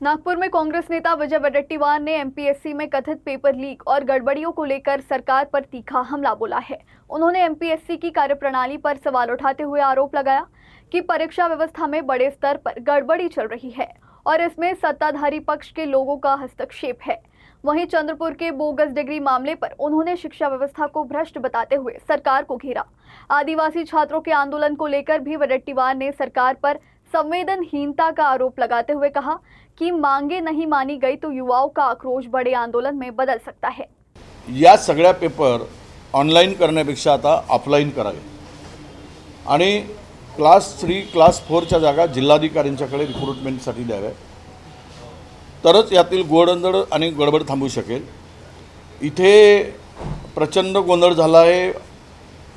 नागपुर में कांग्रेस नेता विजय वडेट्टीवार ने एमपीएससी में कथित पेपर लीक और गड़बड़ियों को लेकर सरकार पर तीखा हमला बोला है। उन्होंने एमपीएससी की कार्यप्रणाली पर सवाल उठाते हुए आरोप लगाया कि परीक्षा व्यवस्था में बड़े स्तर पर गड़बड़ी चल रही है और इसमें सत्ताधारी पक्ष के लोगों का हस्तक्षेप है। वहीं चंद्रपुर के बोगस डिग्री मामले पर उन्होंने शिक्षा व्यवस्था को भ्रष्ट बताते हुए सरकार को घेरा। आदिवासी छात्रों के आंदोलन को लेकर भी वडेट्टीवार ने सरकार पर संवेदनहीनता का आरोप लगाते हुए कहा कि मांगे नहीं मानी गई तो युवाओं का आक्रोश बड़े आंदोलन में बदल सकता है। या सगळ्या पेपर ऑनलाईन करण्यापेक्षा आता ऑफलाईन करावे आणि क्लास 3 क्लास 4च्या जागा जिल्हाधिकाऱ्यांच्याकडे रिक्रुटमेंटसाठी द्याव्या, तरच यातील गोंधळ आणि गडबड थांबू शकेल। इथे प्रचंड गोंधळ झाला आहे।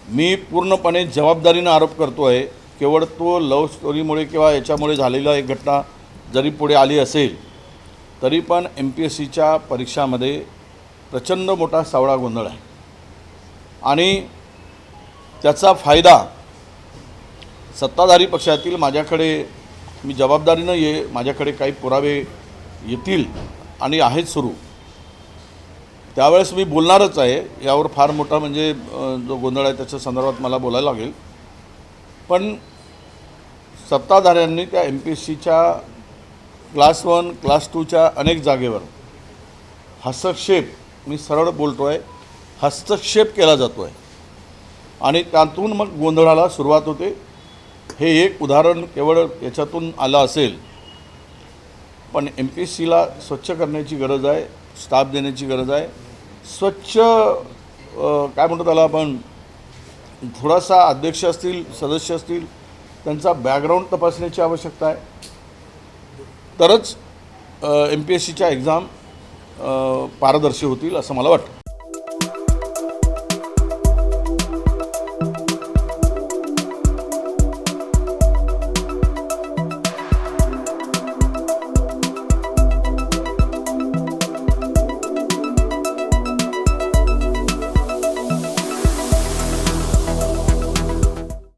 मी पूर्णपणे जबाबदारीने आरोप करतोय। केवळ तो लव स्टोरीमुळे किंवा याच्यामुळे झालेला एक घटना जरी पुढे आली असेल तरी पण एमपीएससीच्या परीक्षामध्ये प्रचंड मोठा सावळा गोंधळ आहे आणि त्याचा फायदा सत्ताधारी पक्षातील माझ्याकडे मी जबाबदारीने माझ्याकडे काही पुरावे येतील आणि आहेत सुरू त्यावेळेस मी बोलणारच आहे। यावर फार मोठा म्हणजे जो गोंधळ आहे त्याच्या संदर्भात मला बोलायला लागेल। पण सत्ताधाऱ्यांनी त्या एमपीएससीच्या क्लास 1 क्लास 2च्या अनेक जागेवर हस्तक्षेप, मी सरळ बोलतोय, हस्तक्षेप केला जातोय आणि त्यातून मग गोंधळाला सुरुवात होते। हे एक उदाहरण केवळ याच्यातून आलं असेल, पण एमपीएससीला स्वच्छ करण्याची गरज आहे, स्टाफ देण्याची गरज आहे। स्वच्छ काय म्हणतो त्याला आपण, थोडासा अध्यक्ष असतील, सदस्य असतील, त्यांचा बॅकग्राऊंड तपासण्याची आवश्यकता आहे, तरच एमपीएससीच्या एक्झाम पारदर्शी होतील असं मला वाटतं।